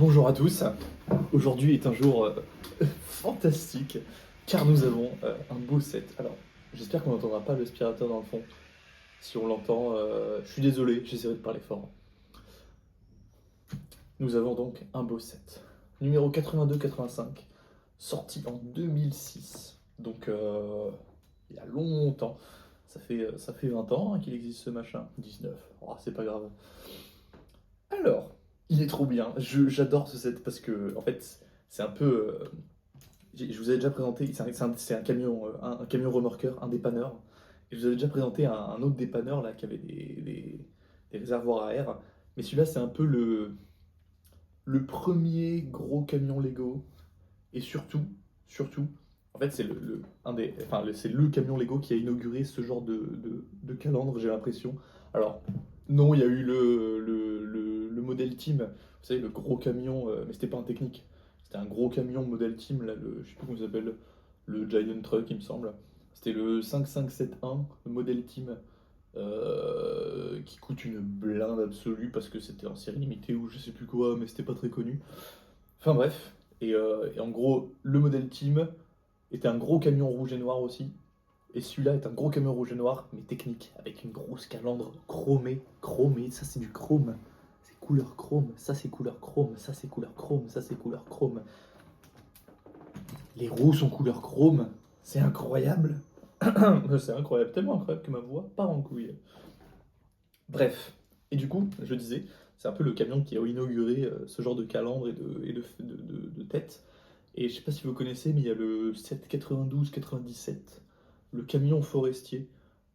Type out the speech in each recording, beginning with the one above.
Bonjour à tous, aujourd'hui est un jour fantastique car nous avons un beau set. Alors j'espère qu'on n'entendra pas l'aspirateur dans le fond. Si on l'entend, je suis désolé, j'essaierai de parler fort. Nous avons donc un beau set. Numéro 82-85, sorti en 2006. Donc il y a longtemps. Ça fait 20 ans qu'il existe ce machin. 19, oh, c'est pas grave. Alors, il est trop bien. J'adore ce set parce que, en fait, c'est un peu. Je vous avais déjà présenté, c'est un camion, un camion remorqueur, un dépanneur. Et je vous avais déjà présenté un autre dépanneur là qui avait des réservoirs à air. Mais celui-là, c'est un peu le premier gros camion Lego. Et surtout, en fait, c'est c'est le camion Lego qui a inauguré ce genre de calandre, j'ai l'impression. Alors, non, il y a eu le modèle Team, vous savez, le gros camion, mais c'était pas un technique. C'était un gros camion modèle Team, là, je sais plus comment il s'appelle, le Giant Truck, il me semble. C'était le 5571, le modèle Team, qui coûte une blinde absolue parce que c'était en série limitée ou je sais plus quoi, mais c'était pas très connu. Enfin bref, et en gros, le modèle Team était un gros camion rouge et noir aussi. Et celui-là est un gros camion rouge et noir, mais technique, avec une grosse calandre chromée, ça c'est du chrome. C'est couleur chrome, ça c'est couleur chrome, ça c'est couleur chrome, ça c'est couleur chrome. Les roues sont couleur chrome, c'est incroyable. C'est incroyable, tellement incroyable que ma voix part en couille. Bref, et du coup, je disais, c'est un peu le camion qui a inauguré ce genre de calandre et de tête. Et je sais pas si vous connaissez, mais il y a le 792-97, le camion forestier,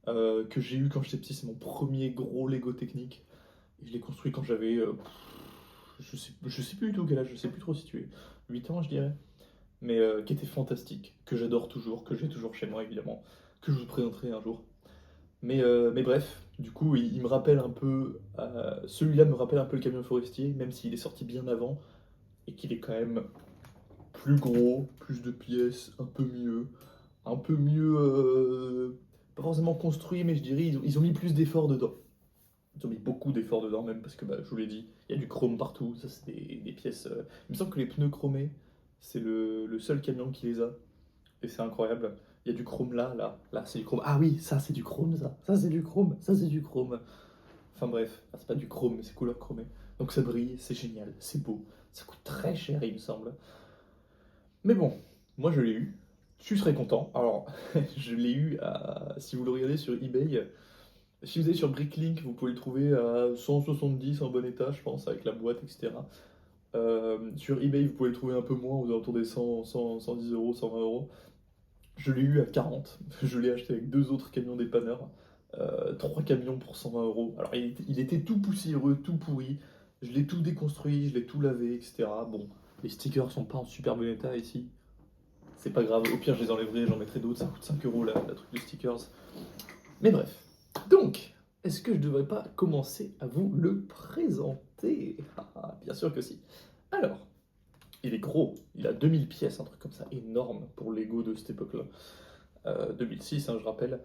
que j'ai eu quand j'étais petit. C'est mon premier gros Lego technique. Et je l'ai construit quand j'avais, je sais plus du tout quel âge, je sais plus trop situé. 8 ans, je dirais. Mais qui était fantastique, que j'adore toujours, que j'ai toujours chez moi, évidemment, que je vous présenterai un jour. Mais bref, du coup, il me rappelle un peu. Celui-là me rappelle un peu le camion forestier, même s'il est sorti bien avant et qu'il est quand même plus gros, plus de pièces, un peu mieux, pas forcément construit, mais je dirais ils ont mis plus d'efforts dedans. Ils ont mis beaucoup d'efforts dedans, même parce que, bah, je vous l'ai dit, il y a du chrome partout. Ça, c'est des pièces. Il me semble que les pneus chromés, c'est le seul camion qui les a. Et c'est incroyable. Il y a du chrome là, c'est du chrome. Ah oui, ça c'est du chrome, ça c'est du chrome, ça c'est du chrome. Enfin bref, c'est pas du chrome, mais c'est couleur chromée. Donc ça brille, c'est génial, c'est beau. Ça coûte très cher, il me semble. Mais bon, moi je l'ai eu. Tu serais content. Alors, je l'ai eu si vous le regardez sur eBay, si vous allez sur Bricklink, vous pouvez le trouver à 170 en bon état, je pense, avec la boîte, etc. Sur eBay, vous pouvez le trouver un peu moins, aux alentours des 110 euros, 120 euros. Je l'ai eu à 40. Je l'ai acheté avec deux autres camions dépanneurs. Trois camions pour 120 euros. Alors, il était tout poussiéreux, tout pourri. Je l'ai tout déconstruit, je l'ai tout lavé, etc. Bon, les stickers sont pas en super bon état ici. C'est pas grave, au pire, je les enlèverai, j'en mettrai d'autres. Ça coûte 5 euros la truc de stickers. Mais bref. Donc, est-ce que je devrais pas commencer à vous le présenter? Bien sûr que si. Alors, il est gros, il a 2000 pièces, un truc comme ça, énorme pour Lego de cette époque-là. 2006, hein, je rappelle.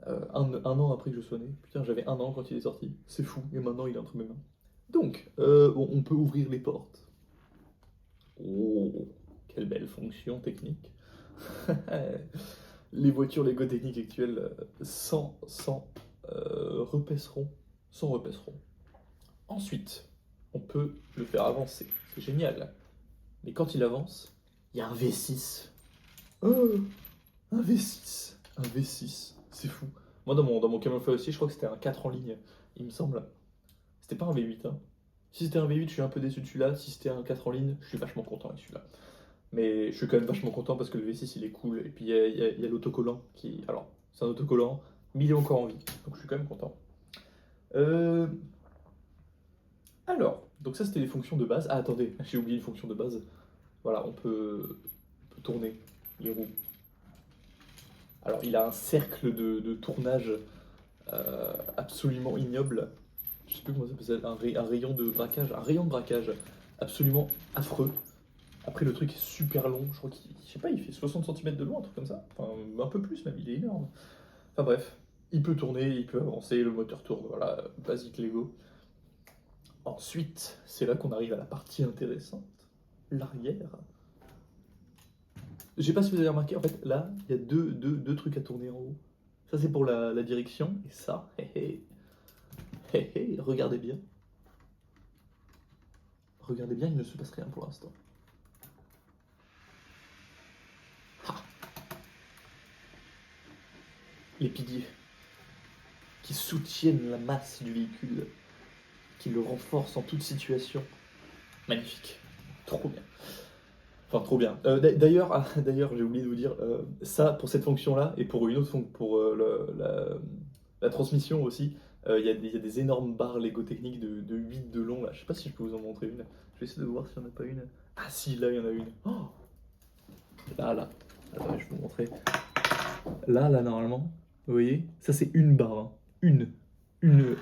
Un an après que je sois né. Putain, j'avais un an quand il est sorti. C'est fou, et maintenant il est entre mes mains. Donc, on peut ouvrir les portes. Oh, quelle belle fonction technique. Les voitures Lego techniques actuelles, repasseront. Sans repasseront. Ensuite, on peut le faire avancer. C'est génial. Mais quand il avance, il y a un V6. Oh, un V6. Un V6. C'est fou. Moi, dans mon camion aussi, je crois que c'était un 4 en ligne, il me semble. C'était pas un V8, hein. Si c'était un V8, je suis un peu déçu de celui-là. Si c'était un 4 en ligne, je suis vachement content avec celui-là. Mais je suis quand même vachement content parce que le V6 il est cool. Et puis il y a l'autocollant qui. Alors, c'est un autocollant, mais il est encore en vie. Donc je suis quand même content. Euh, Alors, donc ça c'était les fonctions de base. Ah, attendez, j'ai oublié une fonction de base. Voilà, on peut tourner les roues. Alors, il a un cercle de tournage absolument ignoble. Je sais plus comment ça s'appelle, un rayon de braquage. Un rayon de braquage absolument affreux. Après, le truc est super long. Je crois qu'il, je sais pas, il fait 60 centimètres de long, un truc comme ça. Enfin, un peu plus même, il est énorme. Enfin bref, il peut tourner, il peut avancer, le moteur tourne, voilà, basique Lego. Ensuite, c'est là qu'on arrive à la partie intéressante, l'arrière. Je sais pas si vous avez remarqué, en fait, là, il y a deux trucs à tourner en haut. Ça, c'est pour la direction, et ça, regardez bien. Regardez bien, il ne se passe rien pour l'instant. Ah, les piliers qui soutiennent la masse du véhicule, qui le renforcent en toute situation. Magnifique. Trop bien. Enfin, trop bien. D'ailleurs, j'ai oublié de vous dire, ça, pour cette fonction-là, et pour une autre fonction, pour la transmission aussi, il y a des énormes barres Lego techniques de 8 de long, là. Je sais pas si je peux vous en montrer une. Je vais essayer de voir s'il n'y en a pas une. Ah si, là, il y en a une. Oh, là. Attends, je vais vous montrer. Là, normalement, vous voyez, ça c'est une barre. Hein.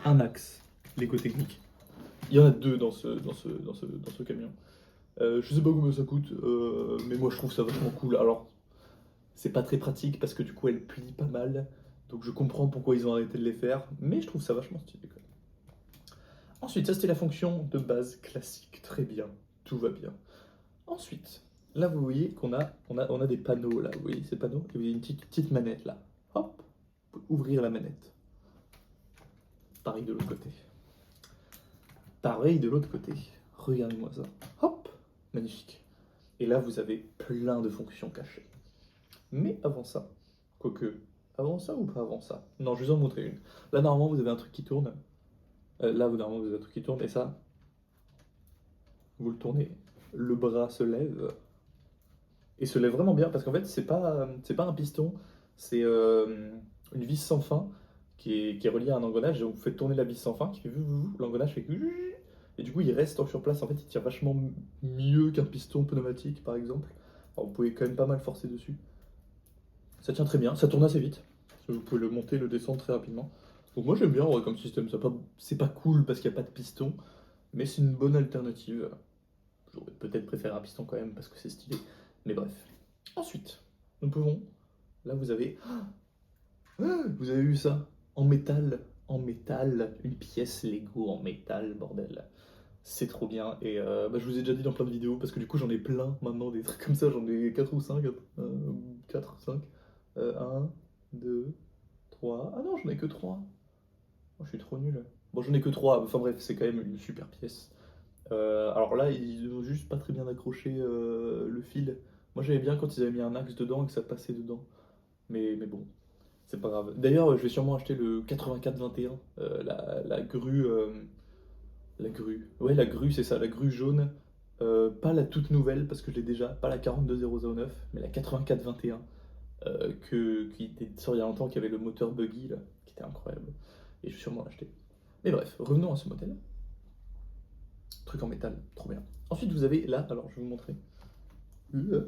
Un axe Lego technique. Il y en a deux dans ce camion. Je sais pas combien ça coûte, mais moi je trouve ça vachement cool. Alors, c'est pas très pratique parce que du coup elle plie pas mal, donc je comprends pourquoi ils ont arrêté de les faire, mais je trouve ça vachement stylé quand même. Ensuite, ça c'était la fonction de base classique, très bien, tout va bien. Ensuite, là vous voyez qu'on a des panneaux là, vous voyez ces panneaux, et vous avez une petite manette là. Hop, vous pouvez ouvrir la manette. Pareil de l'autre côté. Pareil de l'autre côté. Regardez-moi ça. Hop, magnifique. Et là vous avez plein de fonctions cachées. Mais avant ça, quoique, avant ça ou pas avant ça? Non, je vais vous en montrer une. Là, normalement, vous avez un truc qui tourne. Normalement, vous avez un truc qui tourne, et ça, vous le tournez. Le bras se lève, et se lève vraiment bien, parce qu'en fait, c'est pas un piston, c'est une vis sans fin qui est reliée à un engrenage, et vous faites tourner la vis sans fin, qui fait l'engrenage fait et du coup, il reste sur place. En fait, il tire vachement mieux qu'un piston pneumatique, par exemple. Alors, vous pouvez quand même pas mal forcer dessus. Ça tient très bien, ça tourne assez vite. Vous pouvez le monter, le descendre très rapidement. Donc moi j'aime bien ouais, comme système, c'est pas cool parce qu'il n'y a pas de piston, mais c'est une bonne alternative. J'aurais peut-être préféré un piston quand même parce que c'est stylé, mais bref. Ensuite, nous pouvons, là vous avez vu ça? En métal, une pièce Lego en métal, bordel. C'est trop bien, et je vous ai déjà dit dans plein de vidéos, parce que du coup j'en ai plein maintenant, des trucs comme ça, j'en ai 4 ou 5, 4, 5, 1, 2, 3, ah non j'en ai que 3, oh, je suis trop nul. Bon j'en ai que 3, enfin bref, c'est quand même une super pièce. Alors là, ils ont juste pas très bien accroché le fil. Moi j'aimais bien quand ils avaient mis un axe dedans et que ça passait dedans, mais bon, c'est pas grave. D'ailleurs, je vais sûrement acheter le 8421, la grue. La grue. Ouais, la grue, c'est ça, la grue jaune. Pas la toute nouvelle, parce que je l'ai déjà, pas la 42009, mais la 8421, qui était sortie il y a longtemps, qui avait le moteur buggy, là, qui était incroyable. Et je vais sûrement l'acheter. Mais bref, revenons à ce modèle. Truc en métal, trop bien. Ensuite, vous avez là, alors je vais vous montrer. Je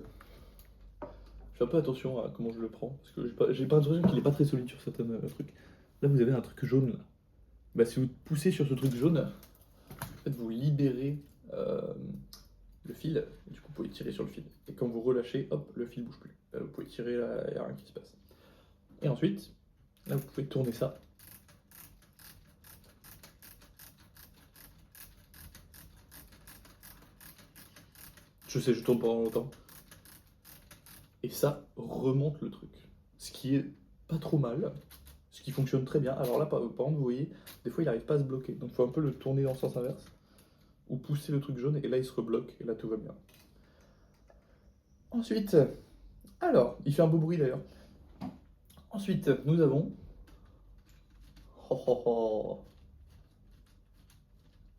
fais un peu attention à comment je le prends, parce que j'ai pas l'impression qu'il est pas très solide sur certains trucs. Là, vous avez un truc jaune. Là. Bah, si vous poussez sur ce truc jaune, en fait, vous libérez le fil, et du coup, vous pouvez tirer sur le fil. Et quand vous relâchez, hop, le fil bouge plus. Vous pouvez tirer, là, il n'y a rien qui se passe. Et ensuite, là, vous pouvez tourner ça. Je sais, je tourne pendant longtemps. Et ça remonte le truc. Ce qui est pas trop mal, ce qui fonctionne très bien. Alors là, par exemple, vous voyez, des fois, il n'arrive pas à se bloquer. Donc, il faut un peu le tourner dans le sens inverse, ou pousser le truc jaune, et là, il se rebloque, et là, tout va bien. Ensuite, alors, il fait un beau bruit d'ailleurs. Ensuite, nous avons... Oh, oh, oh.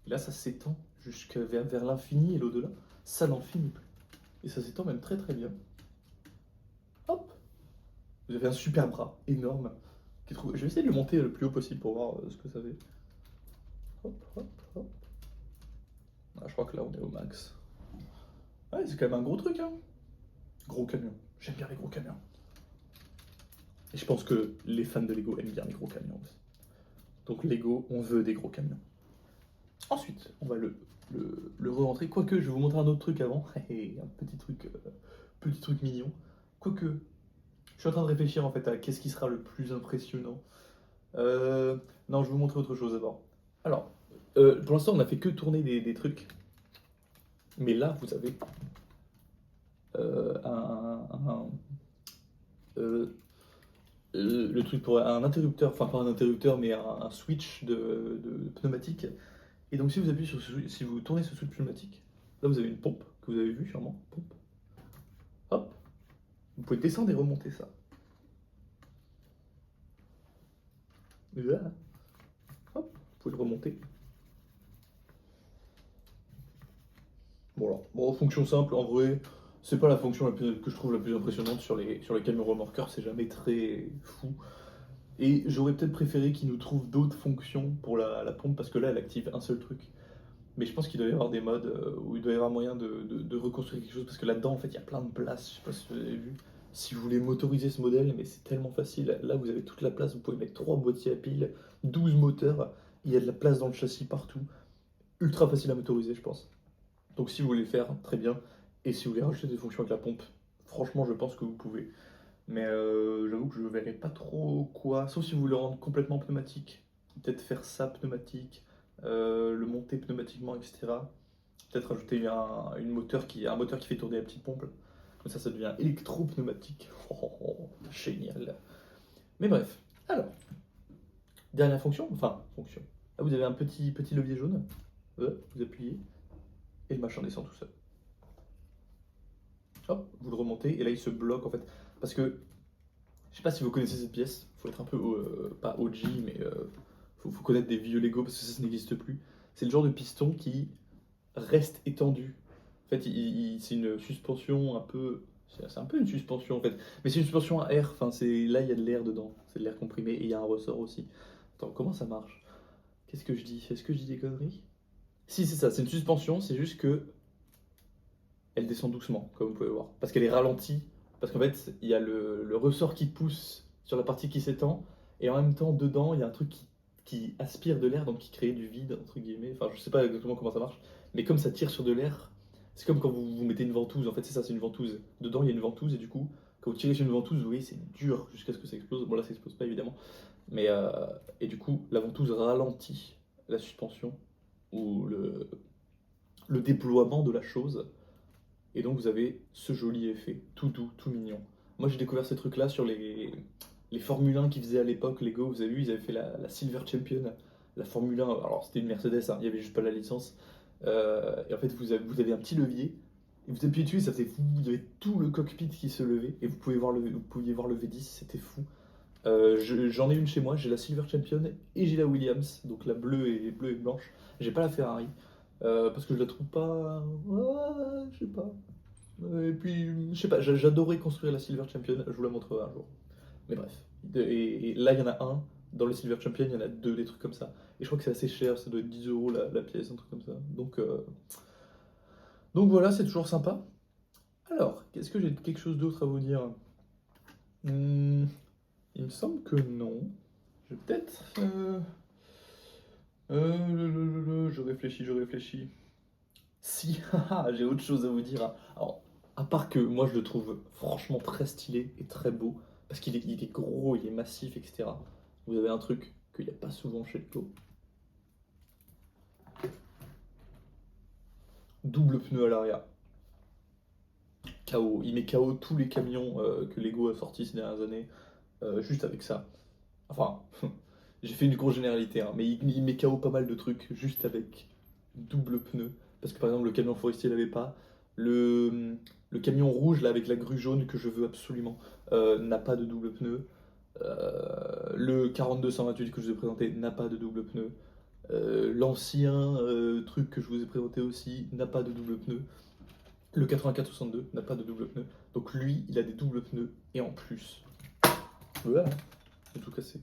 Là, ça s'étend jusqu'à vers l'infini et l'au-delà. Ça n'en finit plus. Et ça s'étend même très très bien. Hop! Vous avez un super bras énorme. Je vais essayer de le monter le plus haut possible pour voir ce que ça fait. Hop, hop, hop. Ah, je crois que là, on est au max. Ouais, c'est quand même un gros truc, hein. Gros camion. J'aime bien les gros camions. Et je pense que les fans de Lego aiment bien les gros camions aussi. Donc Lego, on veut des gros camions. Ensuite, on va le re-rentrer. Quoique, je vais vous montrer un autre truc avant. Un petit truc mignon. Quoique, je suis en train de réfléchir en fait à qu'est-ce qui sera le plus impressionnant. Non, je vais vous montrer autre chose d'abord. Alors, Pour l'instant, on a fait que tourner des trucs. Mais là, vous avez euh, le truc pour un interrupteur, enfin pas un interrupteur, mais un switch de pneumatique. Et donc si vous appuyez sur si vous tournez ce switch pneumatique, là vous avez une pompe que vous avez vue sûrement. Pompe. Hop, vous pouvez descendre et remonter ça. Et là, hop, vous pouvez le remonter. Voilà. Bon, fonction simple, en vrai, c'est pas la fonction que je trouve la plus impressionnante sur les camions remorqueurs, c'est jamais très fou. Et j'aurais peut-être préféré qu'ils nous trouvent d'autres fonctions pour la pompe, parce que là, elle active un seul truc. Mais je pense qu'il doit y avoir des modes où il doit y avoir moyen de reconstruire quelque chose, parce que là-dedans, en fait, il y a plein de places, je sais pas si vous avez vu. Si vous voulez motoriser ce modèle, mais c'est tellement facile. Là, vous avez toute la place, vous pouvez mettre 3 boîtiers à piles, 12 moteurs, il y a de la place dans le châssis partout. Ultra facile à motoriser, je pense. Donc si vous voulez le faire, très bien. Et si vous voulez rajouter des fonctions avec la pompe, franchement, je pense que vous pouvez. Mais j'avoue que je ne verrai pas trop quoi. Sauf si vous voulez le rendre complètement pneumatique. Peut-être faire ça pneumatique, le monter pneumatiquement, etc. Peut-être rajouter un moteur qui fait tourner la petite pompe. Comme ça devient électro-pneumatique. Oh, génial. Mais bref, alors, dernière fonction, enfin, fonction. Là, vous avez un petit levier jaune. Vous appuyez, et le machin descend tout seul. Hop, vous le remontez, et là, il se bloque, en fait. Parce que je sais pas si vous connaissez cette pièce, faut être un peu, pas OG, mais faut connaître des vieux Lego parce que ça n'existe plus. C'est le genre de piston qui reste étendu. En fait, c'est une suspension un peu. C'est un peu une suspension en fait. Mais c'est une suspension à air, enfin, là il y a de l'air dedans, c'est de l'air comprimé et il y a un ressort aussi. Attends, comment ça marche? Qu'est-ce que je dis? Est-ce que je dis des conneries? Si, c'est ça, c'est une suspension, c'est juste que elle descend doucement, comme vous pouvez voir. Parce qu'elle est ralentie. Parce qu'en fait, il y a le ressort qui pousse sur la partie qui s'étend. Et en même temps, dedans, il y a un truc qui aspire de l'air, donc qui crée du vide, entre guillemets. Enfin, je sais pas exactement comment ça marche. Mais comme ça tire sur de l'air, c'est comme quand vous mettez une ventouse. En fait, c'est ça, c'est une ventouse. Dedans, il y a une ventouse. Et du coup, quand vous tirez sur une ventouse, vous voyez, c'est dur jusqu'à ce que ça explose. Bon, là, ça explose pas, évidemment. Mais, et du coup, la ventouse ralentit la suspension ou le déploiement de la chose. Et donc vous avez ce joli effet, tout doux, tout mignon. Moi j'ai découvert ces trucs-là sur les Formule 1 qu'ils faisaient à l'époque, Lego, vous avez vu, ils avaient fait la Silver Champion, la Formule 1, alors c'était une Mercedes, hein, il n'y avait juste pas la licence. Et en fait vous avez un petit levier, et vous appuyez dessus, ça faisait fou, vous avez tout le cockpit qui se levait, et vous pouviez voir le V10, c'était fou. J'en ai une chez moi, j'ai la Silver Champion et j'ai la Williams, donc la bleue et blanche. J'ai pas la Ferrari, parce que je la trouve pas... Ouais, je sais pas. Et puis, je sais pas, j'adorais construire la Silver Champion, je vous la montrerai un jour. Mais bref. Et là, il y en a un, dans le Silver Champion, il y en a deux, des trucs comme ça. Et je crois que c'est assez cher, ça doit être 10 euros la pièce, un truc comme ça. Donc voilà, c'est toujours sympa. Alors, est-ce que j'ai quelque chose d'autre à vous dire? Hmm, il me semble que non. Je vais peut-être... je réfléchis, je réfléchis. Si, haha, j'ai autre chose à vous dire. Alors, à part que moi je le trouve franchement très stylé et très beau, parce il est gros, il est massif, etc. Vous avez un truc qu'il n'y a pas souvent chez Lego. Double pneu à l'arrière. KO. Il met KO tous les camions que Lego a sortis ces dernières années, juste avec ça. Enfin, j'ai fait une grosse généralité, hein, mais il met KO pas mal de trucs juste avec double pneu. Parce que par exemple, le camion forestier l'avait pas. Le camion rouge là avec la grue jaune que je veux absolument n'a pas de double pneu. Le 4228 que je vous ai présenté n'a pas de double pneu. L'ancien truc que je vous ai présenté aussi n'a pas de double pneu. Le 8462 n'a pas de double pneu. Donc lui, il a des doubles pneus et en plus, voilà, j'ai tout cassé.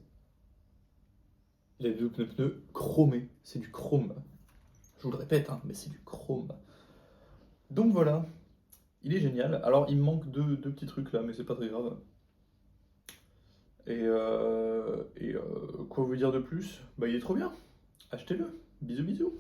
Il a des doubles pneus chromés, c'est du chrome. Je vous le répète, hein, mais c'est du chrome. Donc voilà, il est génial. Alors il me manque deux petits trucs là, mais c'est pas très grave. Quoi vous dire de plus? Bah il est trop bien. Achetez-le. Bisous bisous.